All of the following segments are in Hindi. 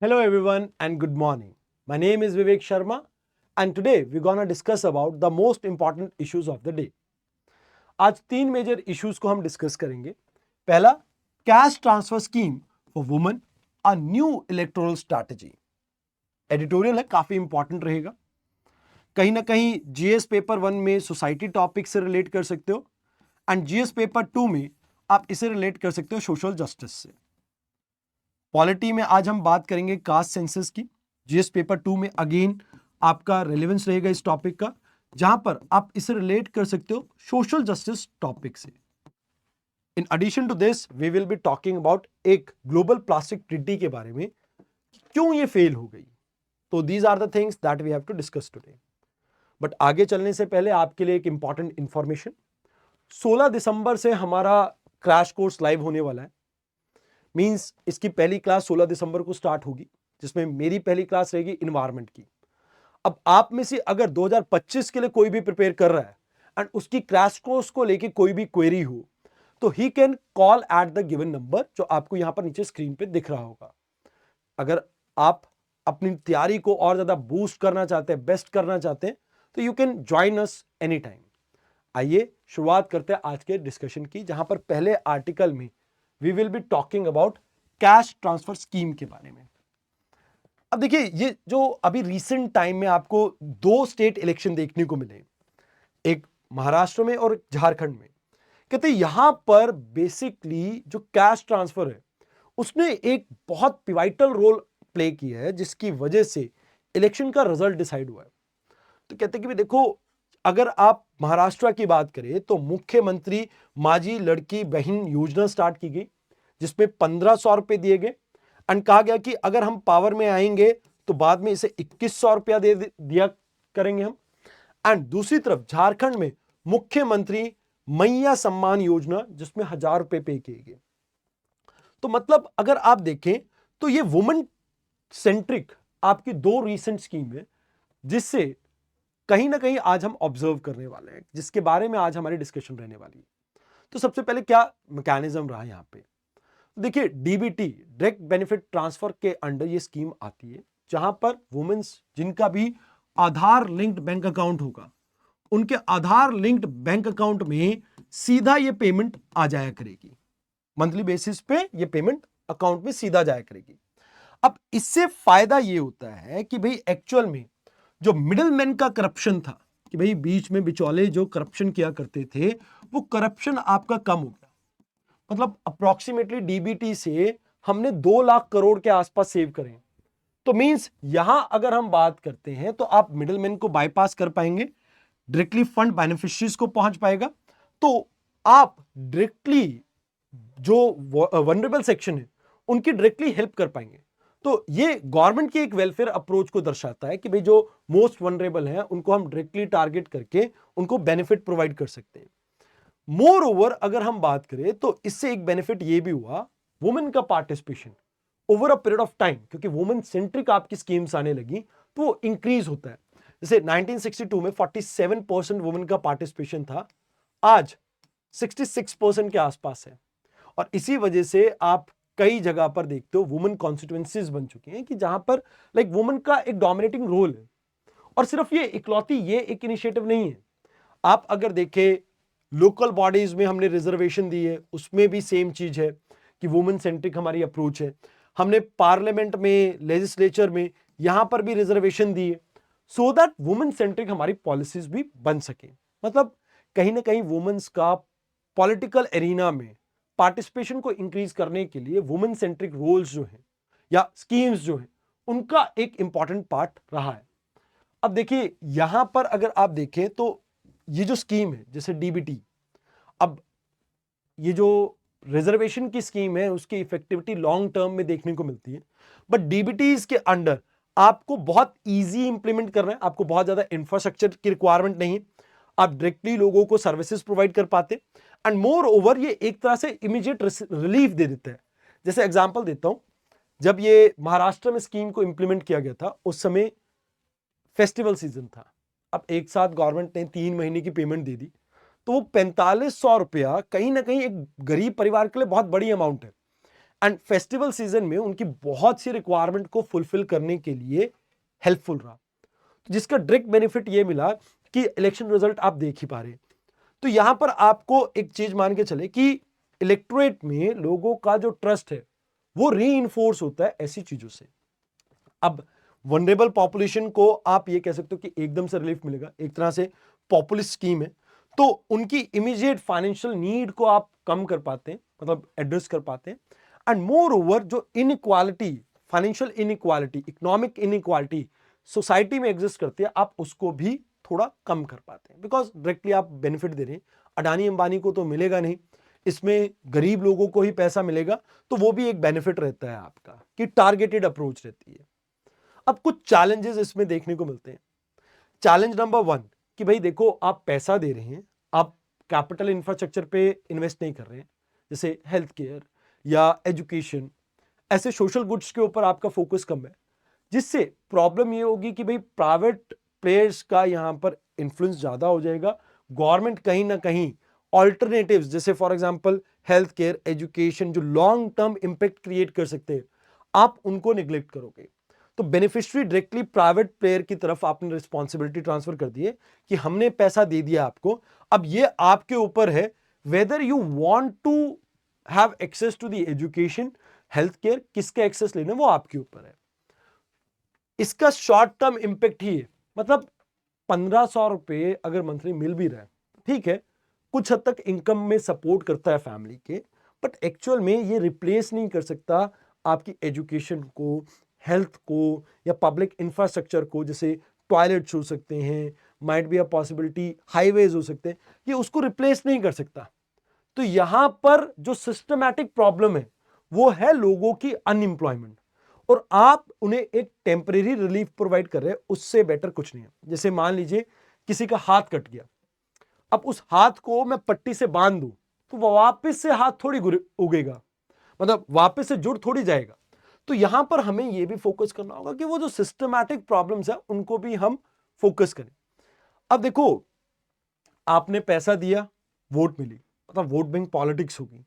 Hello everyone and good morning. My name is Vivek Sharma and today we're gonna discuss about the most important issues of the day. आज तीन मेजर इश्यूज को हम डिस्कस करेंगे. पहला, cash transfer scheme for women, a new electoral strategy. Editorial है, काफी इंपॉर्टेंट रहेगा. कहीं ना कहीं जीएस पेपर 1 में सोसाइटी टॉपिक से रिलेट कर सकते हो एंड जीएस पेपर 2 में आप इसे रिलेट कर सकते हो सोशल जस्टिस से. पॉलिटी में आज हम बात करेंगे कास्ट सेंसस की. जीएस पेपर 2 में अगेन आपका रेलेवेंस रहेगा इस टॉपिक का, जहां पर आप इसे रिलेट कर सकते हो सोशल जस्टिस टॉपिक से. In addition to this we will be talking about एक ग्लोबल प्लास्टिक ट्रीटी के बारे में, क्यों ये फेल हो गई. तो these are the things that we have to discuss today. But आगे चलने से पहले आपके लिए एक इंपॉर्टेंट इंफॉर्मेशन. 16 दिसंबर से हमारा क्रैश कोर्स लाइव होने वाला है. मींस इसकी पहली क्लास 16 दिसंबर को स्टार्ट होगी, जिसमें मेरी पहली क्लास रहेगी इन्वायरमेंट की. अब आप में से अगर 2025 के लिए कोई भी प्रिपेयर कर रहा है एंड उसकी क्रैश कोर्स को लेके कोई भी क्वेरी हो, तो he can call at the given number जो आपको यहां पर नीचे स्क्रीन पे दिख रहा होगा. अगर आप अपनी तैयारी को और ज्यादा बूस्ट करना चाहते हैं, बेस्ट करना चाहते हैं, तो you can join us any time. आइए शुरुआत करते हैं आज के डिस्कशन की, जहां पर पहले आर्टिकल में we will be talking about cash transfer scheme के बारे में. अब देखिए, ये जो अभी रिसेंट टाइम में आपको दो स्टेट इलेक्शन देखने को मिले, एक महाराष्ट्र में और झारखंड में. कहते यहां पर बेसिकली जो कैश ट्रांसफर है उसने एक बहुत पिवाइटल रोल प्ले किया है, जिसकी वजह से इलेक्शन का रिजल्ट डिसाइड हुआ है. तो कहते कि भी देखो, अगर आप महाराष्ट्र की बात करें तो मुख्यमंत्री माझी लड़की बहन योजना स्टार्ट की गई, जिसमें 1500 रुपए दिए गए एंड कहा गया कि अगर हम पावर में आएंगे तो बाद में इसे 2100 रुपया दे दिया करेंगे हम. एंड दूसरी तरफ झारखंड में मुख्यमंत्री मैया सम्मान योजना, जिसमें 1000 रुपए पे किए गए. तो मतलब अगर आप देखें तो ये वुमेन सेंट्रिक आपकी दो रीसेंट स्कीम है, जिससे कहीं ना कहीं आज हम ऑब्जर्व करने वाले हैं, जिसके बारे में आज हमारी डिस्कशन रहने वाली है. तो सबसे पहले क्या मैकेनिज्म रहा यहां पे. देखिए, डीबीटी डायरेक्ट बेनिफिट ट्रांसफर के अंडर ये स्कीम आती है, जहां पर वुमेन्स जिनका भी आधार लिंक्ड बैंक अकाउंट होगा, उनके आधार लिंक्ड बैंक अकाउंट में सीधा ये पेमेंट आ जाया करेगी. मंथली बेसिस पे ये पेमेंट अकाउंट में सीधा जाया करेगी. अब इससे फायदा ये होता है कि भाई एक्चुअल में जो मिडिलमैन का करप्शन था, कि भाई बीच में बिचौले जो करप्शन किया करते थे, वो करप्शन आपका कम हो गया. मतलब अप्रोक्सीमेटली डीबीटी से हमने 2 लाख करोड़ के आसपास सेव करें. तो मींस यहां अगर हम बात करते हैं तो आप मिडिलमैन को बाईपास कर पाएंगे, डायरेक्टली फंड बेनिफिशियरीज को पहुंच पाएगा. तो आप डायरेक्टली जो वनरेबल सेक्शन है उनकी डायरेक्टली हेल्प कर पाएंगे. तो ये गवर्नमेंट की एक वेलफेयर अप्रोच को दर्शाता है कि भाई जो मोस्ट वनरेबल हैं उनको हम डायरेक्टली टारगेट करके उनको बेनिफिट प्रोवाइड कर सकते हैं. मोर ओवर अगर हम बात करें तो इससे एक बेनिफिट ये भी हुआ, वुमेन का participation over a period of time, क्योंकि वुमेन सेंट्रिक आपकी स्कीम्स आने लगी तो वो इंक्रीज होता है. जैसे 1962 में 47% वुमेन का पार्टिसिपेशन था, आज 66% के आसपास है. और इसी वजह से आप कई जगह पर देखते हो वुमेन कॉन्स्टिट्यूएंसीज बन चुकी हैं, कि जहां पर लाइक वुमेन का एक डोमिनेटिंग रोल है. और सिर्फ ये इकलौती ये एक इनिशिएटिव नहीं है. आप अगर देखें लोकल बॉडीज में हमने रिजर्वेशन दी है, उसमें भी सेम चीज है कि वुमेन सेंट्रिक हमारी अप्रोच है. हमने पार्लियामेंट में, लेजिस्लेचर में, यहां पर भी रिजर्वेशन दी है, सो दैट वुमेन सेंट्रिक हमारी पॉलिसीज भी बन सके. मतलब कहीं ना कहीं वुमेन्स का पॉलिटिकल एरिना में पार्टिसिपेशन को इंक्रीज करने के लिए वुमेन सेंट्रिक रोल्स जो हैं या स्कीम्स जो हैं, उनका एक इंपॉर्टेंट पार्ट रहा है. अब देखिए, यहां पर अगर आप देखें तो ये जो स्कीम है जैसे डीबीटी, अब ये जो रिजर्वेशन की स्कीम है उसकी इफेक्टिविटी लॉन्ग टर्म में देखने को मिलती है, बट डीबीटीज के अंडर आपको बहुत इजी इंप्लीमेंट करना है, आपको बहुत ज्यादा इंफ्रास्ट्रक्चर की रिक्वायरमेंट नहीं है, आप डायरेक्टली लोगों को सर्विसेज प्रोवाइड कर पाते. एंड मोर ओवर ये एक तरह से इमीडिएट रिलीफ दे देता है. जैसे एग्जांपल देता हूं, जब ये महाराष्ट्र में स्कीम को इंप्लीमेंट किया गया था उस समय फेस्टिवल सीजन था. अब एक साथ गवर्नमेंट ने 3 महीने की पेमेंट दे दी, तो वो 4500 रुपया कहीं ना कहीं एक गरीब परिवार के लिए बहुत बड़ी अमाउंट है. एंड फेस्टिवल सीजन में उनकी बहुत सी रिक्वायरमेंट को फुलफिल करने के लिए हेल्पफुल रहा, जिसका डायरेक्ट बेनिफिट ये मिला कि इलेक्शन रिजल्ट आप देख ही पा रहे हैं। तो यहां पर आपको एक चीज मान के चले कि इलेक्टोरेट में लोगों का जो ट्रस्ट है वो रीइंफोर्स होता है ऐसी चीजों से। अब वनरेबल पॉपुलेशन को आप ये कह सकते हो कि एकदम से रिलीफ मिलेगा, एक तरह से पॉपुलिस्ट स्कीम है, तो उनकी इमीडिएट फाइनेंशियल नीड को आप कम कर पाते हैं, मतलब एड्रेस कर पाते हैं। एंड मोर ओवर जो inequality, financial inequality, economic inequality society में एग्जिस्ट करती है, आप उसको भी थोड़ा कम कर पाते हैं, बिकॉज डायरेक्टली आप बेनिफिट दे रहे हैं। अडानी अंबानी को तो मिलेगा नहीं, इसमें गरीब लोगों को ही पैसा मिलेगा, तो वो भी एक बेनिफिट रहता है आपका कि टारगेटेड अप्रोच रहती है। अब कुछ चैलेंजेस इसमें देखने को मिलते हैं। चैलेंज नंबर 1 कि भाई देखो, आप पैसा दे रहे हैं, आप कैपिटल इंफ्रास्ट्रक्चर पे इन्वेस्ट नहीं कर रहे हैं, जैसे हेल्थ केयर या एजुकेशन, ऐसे सोशल गुड्स के ऊपर आपका फोकस कम है, जिससे प्रॉब्लम ये होगी कि भाई प्राइवेट प्लेयर्स का यहां पर इन्फ्लुएंस ज्यादा हो जाएगा। गवर्नमेंट कहीं ना कहीं ऑल्टरनेटिव्स, जैसे for example health care, education, जो लॉन्ग टर्म इंपैक्ट क्रिएट कर सकते हैं, आप उनको निग्लेक्ट करोगे। तो बेनिफिशियरी डायरेक्टली प्राइवेट प्लेयर की तरफ आपने रिस्पॉन्सिबिलिटी ट्रांसफर कर दी है कि हमने पैसा दे दिया आपको, अब ये आपके ऊपर है whether you want to have access to the education, health care, किसका एक्सेस लेना वो आपके ऊपर है। इसका शॉर्ट टर्म इंपैक्ट ही है, मतलब 1500 रुपए अगर मंथली मिल भी रहा है, ठीक है, कुछ हद तक इनकम में सपोर्ट करता है फैमिली के, बट एक्चुअल में ये रिप्लेस नहीं कर सकता आपकी एजुकेशन को, हेल्थ को, या पब्लिक इंफ्रास्ट्रक्चर को, जैसे टॉयलेट्स हो सकते हैं, might be a possibility highways हो सकते हैं, ये उसको रिप्लेस नहीं कर सकता। तो यहां पर जो सिस्टमैटिक प्रॉब्लम है वो है लोगों की अनएम्प्लॉयमेंट, और आप उन्हें एक टेम्परेरी रिलीफ प्रोवाइड कर रहे हैं, उससे बेटर कुछ नहीं है। जैसे मान लीजिए किसी का हाथ कट गया, अब उस हाथ को मैं पट्टी से बांध दूं तो वो वापस से हाथ थोड़ी उगेगा, मतलब वापस से जुड़ थोड़ी जाएगा। तो यहां पर हमें यह भी फोकस करना होगा कि वो जो सिस्टमैटिक प्रॉब्लम्स है उनको भी हम फोकस करें। अब देखो, आपने पैसा दिया, वोट मिली, मतलब वोट बैंक पॉलिटिक्स होगी।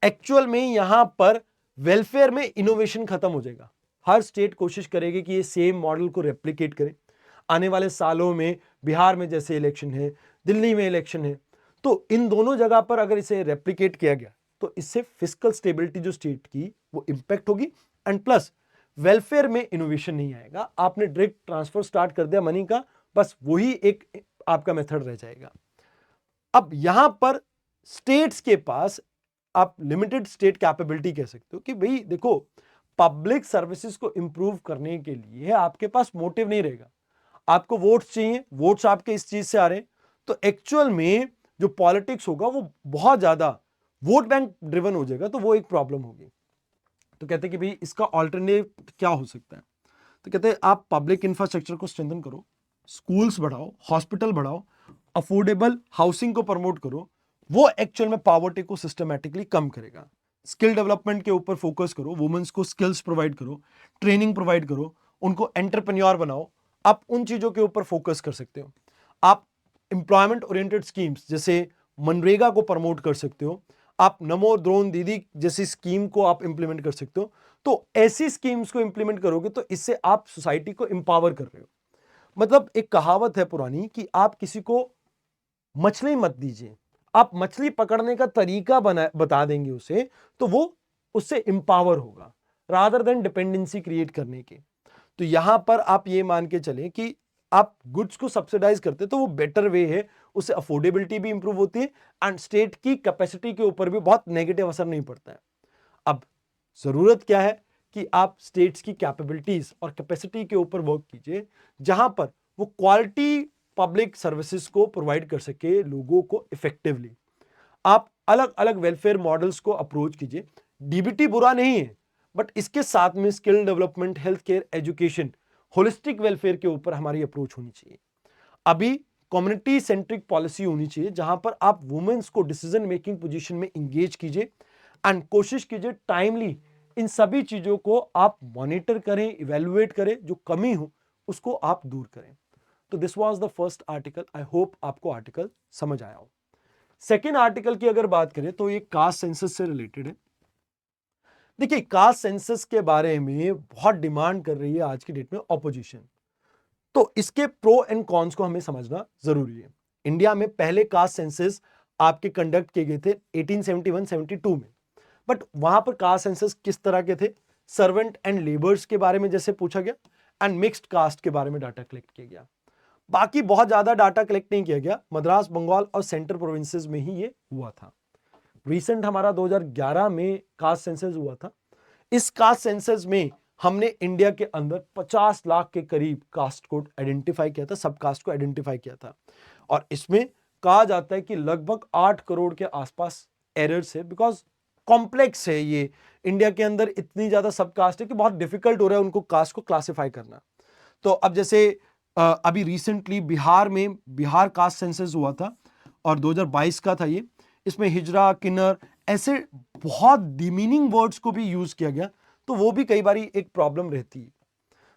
एक्चुअल में यहां पर वेलफेयर में इनोवेशन खत्म हो जाएगा। हर स्टेट कोशिश करेगी कि ये सेम मॉडल को रेप्लिकेट करे। आने वाले सालों में बिहार में जैसे इलेक्शन है, दिल्ली में इलेक्शन है, तो इन दोनों जगह पर अगर इसे रेप्लिकेट किया गया तो इससे फिस्कल स्टेबिलिटी जो स्टेट की वो इंपैक्ट होगी, एंड प्लस वेलफेयर में इनोवेशन नहीं आएगा। आपने डायरेक्ट ट्रांसफर स्टार्ट कर दिया मनी का, बस वही एक आपका मेथड रह जाएगा। अब यहां पर स्टेट्स के पास आप लिमिटेड स्टेट कैपेबिलिटी कह सकते हो कि भाई देखो, पब्लिक सर्विसेज को इंप्रूव करने के लिए आपके पास मोटिव नहीं रहेगा। आपको वोट्स चाहिए, वोट्स आपके इस चीज से आ रहे हैं, तो एक्चुअल में जो पॉलिटिक्स होगा वो बहुत ज्यादा वोट बैंक ड्रिवन हो जाएगा, तो वो एक प्रॉब्लम होगी। तो कहते हैं कि भाई इसका ऑल्टरनेटिव क्या हो सकता है, तो कहते हैं आप पब्लिक इंफ्रास्ट्रक्चर को स्ट्रेंथन करो, स्कूल्स बढ़ाओ, हॉस्पिटल बढ़ाओ, अफोर्डेबल हाउसिंग को प्रमोट करो, वो एक्चुअल में पॉवर्टी को सिस्टमैटिकली कम करेगा। स्किल डेवलपमेंट के ऊपर फोकस करो, वुमेन्स को स्किल्स प्रोवाइड करो, ट्रेनिंग प्रोवाइड करो, उनको एंटरप्रेन्योर बनाओ। आप उन चीजों के ऊपर फोकस कर सकते हो। आप एम्प्लॉयमेंट ओरिएंटेड स्कीम्स जैसे मनरेगा को प्रमोट कर सकते हो, आप नमो ड्रोन दीदी जैसी स्कीम को आप इंप्लीमेंट कर सकते हो। तो ऐसी स्कीम्स को इंप्लीमेंट करोगे तो इससे आप सोसाइटी को एम्पावर कर रहे हो। मतलब एक कहावत है पुरानी कि आप किसी को मछली मत दीजिए, आप मछली पकड़ने का तरीका बता देंगे उसे, तो वो उससे एम्पावर होगा रादर देन डिपेंडेंसी क्रिएट करने के। तो यहां पर आप ये मान के चलें कि आप गुड्स को सब्सिडाइज करते तो वो बेटर वे है, उससे अफोर्डेबिलिटी भी इंप्रूव होती है, एंड स्टेट की कैपेसिटी के ऊपर भी बहुत नेगेटिव असर नहीं पड़ता है। अब जरूरत क्या है कि आप स्टेट्स की कैपेबिलिटीज और कैपेसिटी के ऊपर वर्क कीजिए, जहां पर वो क्वालिटी पब्लिक सर्विसेज को प्रोवाइड कर सके लोगों को इफेक्टिवली। आप अलग अलग वेलफेयर मॉडल्स को अप्रोच कीजिए। डीबीटी बुरा नहीं है, बट इसके साथ में skill development, health care, education, holistic welfare के ऊपर हमारी अप्रोच होनी चाहिए। अभी कम्युनिटी सेंट्रिक पॉलिसी होनी चाहिए, जहां पर आप वुमेन्स को डिसीजन मेकिंग पोजीशन में इंगेज कीजिए, एंड कोशिश कीजिए टाइमली इन सभी चीजों को आप मॉनिटर करें, इवेल्युएट करें, जो कमी हो उसको आप दूर करें। तो this was the first article. I hope आपको आर्टिकल समझ आया हो। सेकेंड आर्टिकल की अगर बात करें तो ये कास्ट सेंसस से रिलेटेड है। देखिए, कास्ट सेंसस के बारे में बहुत डिमांड कर रही है आज की डेट में ऑपोजिशन। तो इसके प्रो एंड कॉन्स को हमें समझना जरूरी है। इंडिया में पहले कास्ट सेंसस आपके कंडक्ट किए गए थे 1871-72 में, बट वहां पर कास्ट सेंसस किस तरह के थे? सर्वेंट एंड लेबर्स के बारे में जैसे पूछा गया, एंड मिक्स्ड कास्ट के बारे में डाटा कलेक्ट किया गया। बाकी बहुत ज्यादा डाटा कलेक्ट नहीं किया गया। मद्रास, बंगाल और सेंट्रल प्रोविंसेस में ही ये हुआ था। रिसेंट हमारा 2011 में कास्ट सेंसस हुआ था। इस कास्ट सेंसस में हमने इंडिया के अंदर 50 लाख के करीब कास्ट को आइडेंटिफाई किया था, सब कास्ट को आइडेंटिफाई किया था। और इसमें कहा जाता है कि लगभग 8 करोड़ के आसपास एरर्स है, बिकॉज कॉम्प्लेक्स है ये। इंडिया के अंदर इतनी ज्यादा सब कास्ट है कि बहुत डिफिकल्ट हो रहा है उनको कास्ट को क्लासिफाई करना। तो अब जैसे अभी रिसेंटली बिहार में बिहार कास्ट सेंसस हुआ था और 2022 का था ये। इसमें हिजरा, किन्नर ऐसे बहुत डिमीनिंग वर्ड्स को भी यूज किया गया, तो वो भी कई बार एक प्रॉब्लम रहती है।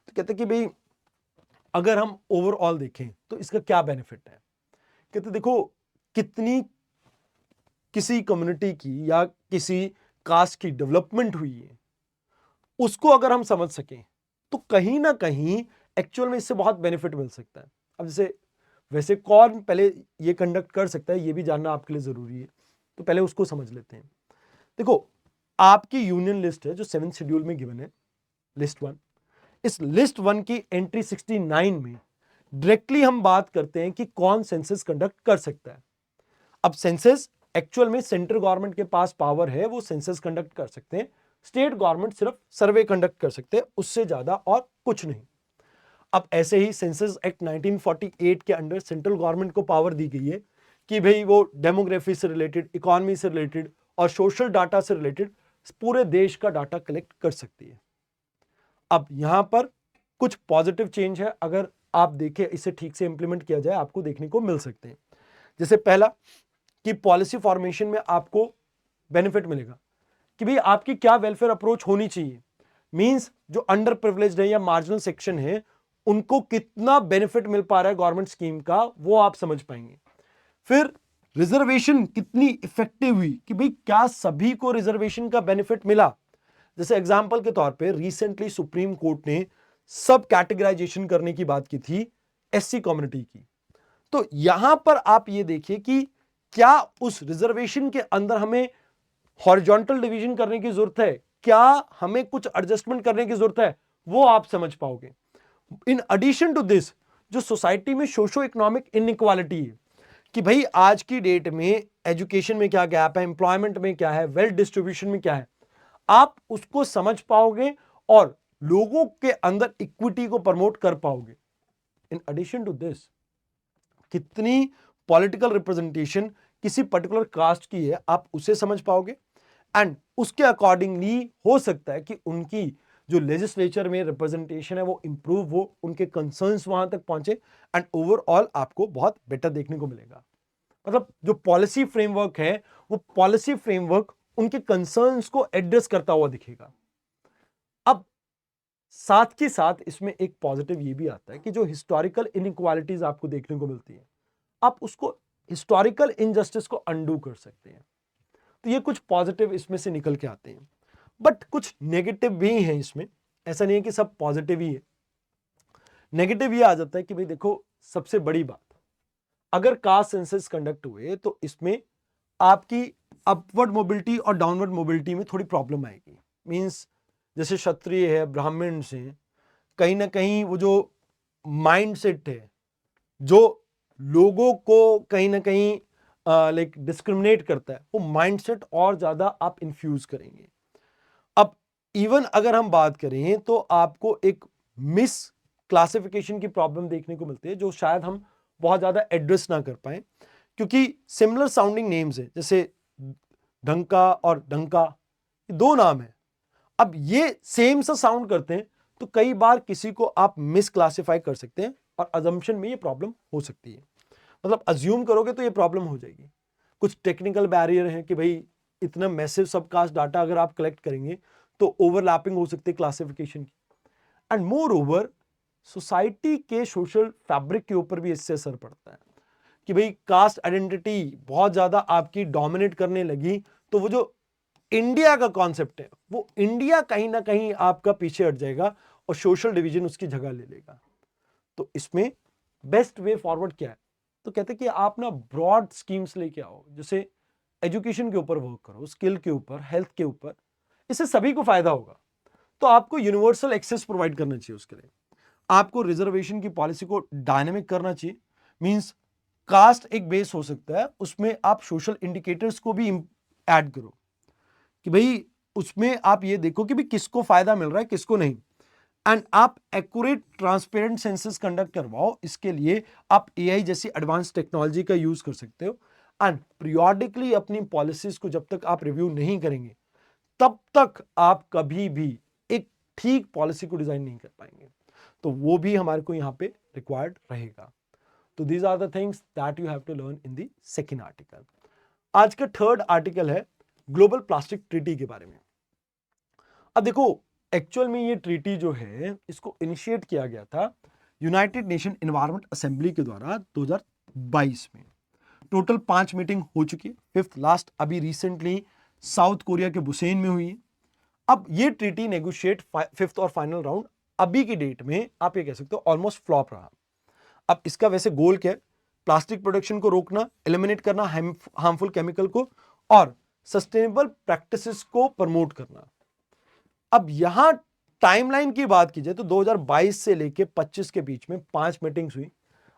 तो कहते कि भाई अगर हम ओवरऑल देखें तो इसका क्या बेनिफिट है। कहते देखो, कितनी किसी कम्युनिटी की या किसी कास्ट की डेवलपमेंट हुई है, उसको अगर हम समझ सकें तो कहीं ना कहीं एक्चुअल में इससे बहुत बेनिफिट मिल सकता है। अब जैसे वैसे कौन पहले ये कंडक्ट कर सकता है, ये भी जानना आपके लिए जरूरी है, तो पहले उसको समझ लेते हैं। देखो, आपकी यूनियन लिस्ट है जो 7th शेड्यूल में गिवन है, लिस्ट 1। इस लिस्ट 1 की एंट्री 69 में डायरेक्टली हम बात करते हैं कि कौन सेंसस कंडक्ट कर सकता है। अब सेंसस एक्चुअल में सेंट्रल गवर्नमेंट के पास पावर है, वो सेंसस कंडक्ट कर सकते हैं। स्टेट गवर्नमेंट सिर्फ सर्वे कंडक्ट कर सकते हैं, उससे ज्यादा और कुछ नहीं। अब ऐसे ही सेंसस एक्ट 1948 के अंडर सेंट्रल गवर्नमेंट को पावर दी गई है कि भाई वो डेमोग्राफी से रिलेटेड, इकोनॉमी से रिलेटेड और सोशल डाटा से रिलेटेड पूरे देश का डाटा कलेक्ट कर सकती है। अब यहां पर कुछ पॉजिटिव चेंज है, अगर आप देखें इसे ठीक से इंप्लीमेंट किया जाए आपको देखने को मिल सकते हैं। जैसे पहला कि पॉलिसी फॉर्मेशन में आपको बेनिफिट मिलेगा कि भाई आपकी क्या वेलफेयर अप्रोच होनी चाहिए। मींस जो अंडर प्रिविलेज्ड है या मार्जिनल सेक्शन है, उनको कितना बेनिफिट मिल पा रहा है गवर्नमेंट स्कीम का, वो आप समझ पाएंगे। फिर रिजर्वेशन कितनी इफेक्टिव हुई कि भाई क्या सभी को रिजर्वेशन का बेनिफिट मिला। जैसे एग्जांपल के तौर पे रिसेंटली सुप्रीम कोर्ट ने सब कैटेगराइजेशन करने की बात की थी एससी कम्युनिटी की। तो यहां पर आप ये देखिए कि क्या उस रिजर्वेशन के अंदर हमें हॉरिजॉन्टल डिवीजन करने की जरूरत है, क्या हमें कुछ एडजस्टमेंट करने की जरूरत है, वो आप समझ पाओगे। इन एडिशन टू दिस, जो सोसाइटी में सोशो इकोनॉमिक इनइक्वालिटी है कि भाई आज की डेट में एजुकेशन में क्या गैप है, एम्प्लॉयमेंट में क्या है, वेल्थ डिस्ट्रीब्यूशन में क्या है, आप उसको समझ पाओगे और लोगों के अंदर इक्विटी को प्रमोट कर पाओगे। इन एडिशन टू दिस, कितनी पॉलिटिकल रिप्रेजेंटेशन किसी पर्टिकुलर कास्ट की है आप उसे समझ पाओगे, एंड उसके अकॉर्डिंगली हो सकता है कि उनकी जो लेजिस्लेचर में रिप्रेजेंटेशन है वो इंप्रूव हो, उनके कंसर्न्स वहां तक पहुंचे, एंड ओवरऑल आपको बहुत बेटर देखने को मिलेगा। मतलब जो पॉलिसी फ्रेमवर्क है, वो पॉलिसी फ्रेमवर्क उनके कंसर्न्स को एड्रेस करता हुआ दिखेगा। अब साथ के साथ इसमें एक पॉजिटिव ये भी आता है कि जो हिस्टोरिकल इनइक्वालिटीज आपको देखने को मिलती है, आप उसको हिस्टोरिकल इनजस्टिस को अंडू कर सकते हैं। तो ये कुछ पॉजिटिव इसमें से निकल के आते हैं, बट कुछ नेगेटिव भी हैं इसमें। ऐसा नहीं है कि सब पॉजिटिव ही है। नेगेटिव ये आ जाता है कि भाई देखो, सबसे बड़ी बात, अगर कास्ट सेंसस कंडक्ट हुए तो इसमें आपकी अपवर्ड मोबिलिटी और डाउनवर्ड मोबिलिटी में थोड़ी प्रॉब्लम आएगी। मींस जैसे क्षत्रिय है, ब्राह्मण से कहीं ना कहीं वो जो माइंड सेट है जो लोगों को कहीं ना कहीं लाइक डिस्क्रिमिनेट करता है, वो माइंडसेट और ज्यादा आप इन्फ्यूज करेंगे। अब इवन अगर हम बात करें तो आपको एक मिस क्लासिफिकेशन की प्रॉब्लम देखने को मिलती है, जो शायद हम बहुत ज्यादा एड्रेस ना कर पाए, क्योंकि सिमिलर साउंडिंग नेम्स है, जैसे ढंका और डंका, दो नाम है। अब ये सेम सा साउंड करते हैं, तो कई बार किसी को आप मिस क्लासिफाई कर सकते हैं और अजम्पशन में ये प्रॉब्लम हो सकती है। मतलब अज्यूम करोगे तो ये प्रॉब्लम हो जाएगी। कुछ टेक्निकल बैरियर है कि भाई इतना मैसिव सबकास्ट डाटा अगर आप कलेक्ट करेंगे तो ओवरलैपिंग हो सकती है क्लासिफिकेशन की, एंड मोर ओवर सोसाइटी के सोशल फैब्रिक के ऊपर भी इससे असर पड़ता है कि भाई कास्ट आइडेंटिटी बहुत ज्यादा आपकी डोमिनेट करने लगी, तो वो जो इंडिया का कॉन्सेप्ट है वो इंडिया कहीं ना कहीं आपका पीछे हट जाएगा और सोशल डिवीजन उसकी जगह ले लेगा। तो इसमें बेस्ट वे फॉरवर्ड क्या है? तो कहते हैं कि आप ना ब्रॉड स्कीम्स लेके आओ, जैसे एजुकेशन के ऊपर वर्क करो, स्किल के ऊपर, हेल्थ के ऊपर, इससे सभी को फायदा होगा। तो आपको यूनिवर्सल एक्सेस प्रोवाइड करना चाहिए, उसके लिए आपको रिजर्वेशन की पॉलिसी को डायनेमिक करना चाहिए। मींस कास्ट एक बेस हो सकता है, उसमें आप सोशल इंडिकेटर्स को भी ऐड करो कि भाई उसमें आप ये देखो कि भाई किसको फायदा मिल रहा है किसको नहीं, एंड आप एक्यूरेट ट्रांसपेरेंट सेंसस कंडक्ट करवाओ। इसके लिए आप एआई जैसी एडवांस टेक्नोलॉजी का यूज कर सकते हो। एंड पीरियोडिकली अपनी पॉलिसीज को जब तक आप रिव्यू नहीं करेंगे तब तक आप कभी भी एक ठीक पॉलिसी को डिजाइन नहीं कर पाएंगे। तो वो भी हमारे को यहां पे रिक्वायर्ड रहेगा। तो these are the things that you have to learn in the second article. आज का थर्ड आर्टिकल है ग्लोबल प्लास्टिक ट्रीटी के बारे में। अब देखो, एक्चुअल में ये ट्रीटी जो है इसको इनिशिएट किया गया था यूनाइटेड नेशन एनवायरनमेंट असेंबली के द्वारा 2022 में। टोटल 5 मीटिंग हो चुकी है, फिफ्थ लास्ट अभी रिसेंटली साउथ कोरिया के बुसेन में हुई है। अब ये ट्रीटी नेगोशिएट फिफ्थ और फाइनल राउंड अभी की डेट में आप ये कह सकते हो ऑलमोस्ट फ्लॉप रहा। अब इसका वैसे गोल क्या है? प्लास्टिक प्रोडक्शन को रोकना, एलिमिनेट करना हार्मफुल केमिकल को, और सस्टेनेबल प्रैक्टिसेस को प्रमोट करना। अब यहां टाइमलाइन की बात की जाए तो 2022 से लेके 25 के बीच में 5 मीटिंग्स हुई।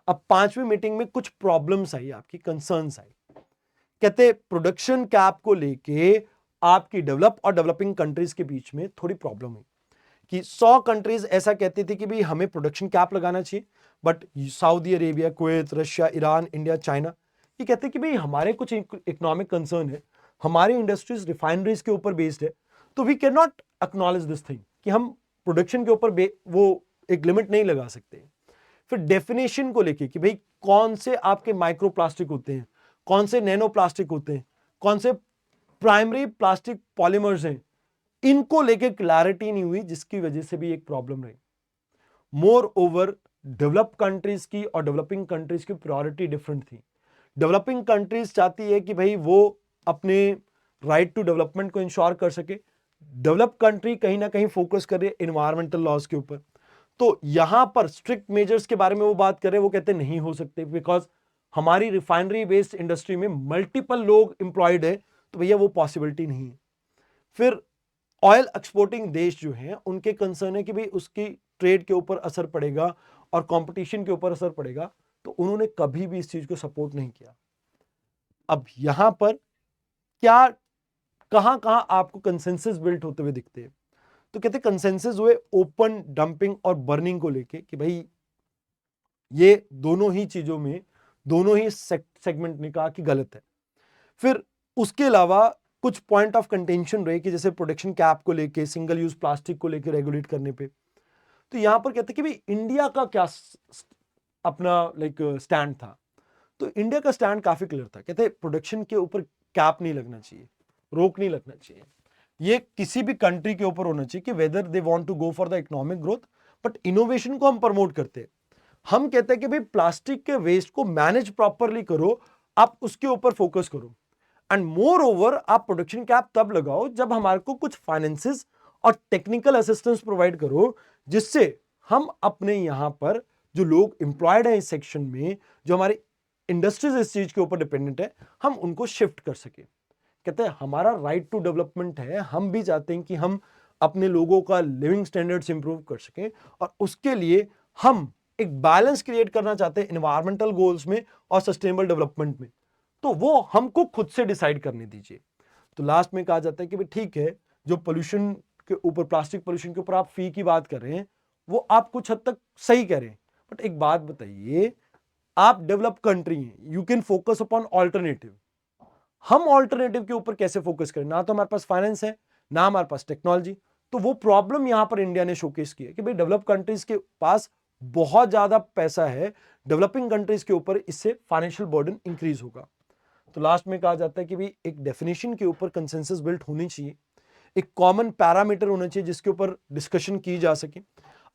अब 5वीं मीटिंग में कुछ प्रॉब्लम्स आई, आपकी कंसर्न्स आई। कहते प्रोडक्शन कैप को लेके आपकी डेवलप और डेवलपिंग कंट्रीज के बीच में थोड़ी प्रॉब्लम हुई कि 100 कंट्रीज ऐसा कहती थी कि भाई हमें प्रोडक्शन कैप लगाना चाहिए, but Saudi Arabia, Kuwait, Russia, Iran, India, China ये कहते हैं कि भाई हमारे कुछ इकोनॉमिक कंसर्न है, हमारी इंडस्ट्रीज रिफाइनरीज के ऊपर बेस्ड है, तो we can not acknowledge this thing कि हम प्रोडक्शन के ऊपर वो एक लिमिट नहीं लगा सकते। फिर डेफिनेशन को लेके कि भाई कौन से आपके माइक्रो प्लास्टिक होते हैं, कौन से नैनो प्लास्टिक होते हैं, कौन से प्राइमरी प्लास्टिक पॉलीमर्स हैं, इनको लेके क्लैरिटी नहीं हुई, जिसकी वजह से भी एक प्रॉब्लम रही। मोर ओवर डेवलप कंट्रीज की और डेवलपिंग कंट्रीज की प्रायोरिटी डिफरेंट थी। डेवलपिंग कंट्रीज चाहती है कि भाई वो अपने राइट टू डेवलपमेंट को इंश्योर कर सके, डेवलप कंट्री कहीं ना कहीं फोकस कर रही है एनवायरमेंटल लॉज के ऊपर। तो यहां पर स्ट्रिक्ट मेजर्स के बारे में वो बात कर रहे हैं, वो कहते नहीं हो सकते बिकॉज हमारी रिफाइनरी बेस्ड इंडस्ट्री में मल्टीपल लोग इंप्लॉयड है, तो भैया वो पॉसिबिलिटी नहीं है। फिर ऑयल एक्सपोर्टिंग देश जो हैं उनके कंसर्न है कि भाई उसकी ट्रेड के ऊपर असर पड़ेगा और कंपटीशन के ऊपर असर पड़ेगा, तो उन्होंने कभी भी इस चीज को सपोर्ट नहीं किया। अब यहां पर क्या कहां कहां आपको कंसेंसस बिल्ट होते हुए दिखते हैं? तो कहते कंसेंसस हुए ओपन डंपिंग और बर्निंग को लेके कि भाई ये दोनों ही चीजों में दोनों ही सेगमेंट ने कहा कि गलत है। फिर उसके अलावा कुछ पॉइंट ऑफ कंटेंशन रहे कि जैसे प्रोडक्शन कैप को लेके, सिंगल यूज प्लास्टिक को लेके रेगुलेट करने पे। तो यहां पर कहते कि भाई इंडिया का क्या अपना स्टैंड था। तो इंडिया का स्टैंड काफी क्लियर था, कहते प्रोडक्शन के ऊपर कैप नहीं लगना चाहिए, रोक नहीं लगना चाहिए। ये किसी भी कंट्री के ऊपर होना चाहिए कि whether they want to go for the economic growth, but innovation को हम प्रमोट करते हैं। हम कहते हैं कि भाई प्लास्टिक के वेस्ट को मैनेज प्रॉपरली करो, आप उसके ऊपर फोकस करो। एंड मोर ओवर आप प्रोडक्शन कैप तब लगाओ जब हमारे को कुछ फाइनेंसेस और टेक्निकल असिस्टेंस प्रोवाइड करो, जिससे हम अपने यहां पर जो लोग एम्प्लॉयड हैं इस सेक्शन में, जो हमारी इंडस्ट्रीज इस चीज के ऊपर डिपेंडेंट है, हम उनको शिफ्ट कर सके। कहते हैं हमारा राइट टू डेवलपमेंट है, हम भी चाहते हैं कि हम अपने लोगों का लिविंग स्टैंडर्ड्स इंप्रूव कर सकें, और उसके लिए हम एक बैलेंस क्रिएट करना चाहते हैं एनवायरमेंटल गोल्स में और सस्टेनेबल डेवलपमेंट में। तो वो हमको खुद से डिसाइड करने दीजिए। तो लास्ट में कहा जाता है कि भाई ठीक है, जो पोल्यूशन के ऊपर, प्लास्टिक पोल्यूशन के ऊपर आप फी की बात कर रहे हैं, वो आप कुछ हद तक सही कह रहे हैं, बट एक बात बताइए, आप डेवलप कंट्री हैं, you can focus upon alternative. हम ऑल्टरनेटिव के ऊपर कैसे फोकस करें? ना तो हमारे पास फाइनेंस है, ना हमारे पास टेक्नोलॉजी। तो वो प्रॉब्लम यहां पर इंडिया ने शोकेस की है कि भाई डेवलप कंट्रीज के पास बहुत ज्यादा पैसा है, डेवलपिंग कंट्रीज के ऊपर इससे फाइनेंशियल बर्डन इंक्रीज होगा। तो लास्ट में कहा जाता है कि भाई एक डेफिनेशन के ऊपर कंसेंसस बिल्ट होनी चाहिए, एक कॉमन पैरामीटर होना चाहिए जिसके ऊपर डिस्कशन की जा सके।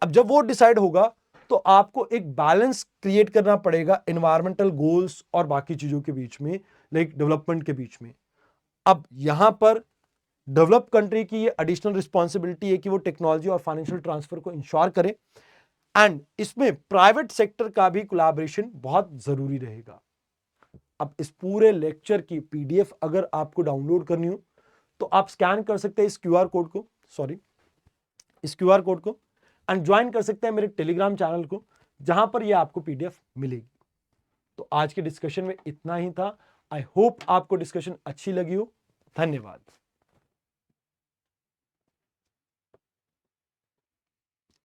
अब जब वो डिसाइड होगा तो आपको एक बैलेंस क्रिएट करना पड़ेगा एनवायरमेंटल गोल्स और बाकी चीजों के बीच में, लाइक डेवलपमेंट के बीच में। अब यहां पर डेवलप कंट्री की ये एडिशनल रिस्पॉन्सिबिलिटी है कि वो टेक्नोलॉजी और फाइनेंशियल ट्रांसफर को इंश्योर करे, एंड इसमें प्राइवेट सेक्टर का भी कोलैबोरेशन बहुत जरूरी रहेगा। अब इस पूरे लेक्चर की पीडीएफ अगर आपको डाउनलोड करनी हो तो आप स्कैन कर सकते हैं इस क्यूआर कोड को एंड ज्वाइन कर सकते हैं मेरे टेलीग्राम चैनल को, जहां पर ये आपको पीडीएफ मिलेगी। तो आज के डिस्कशन में इतना ही था। आई होप आपको डिस्कशन अच्छी लगी हो। धन्यवाद।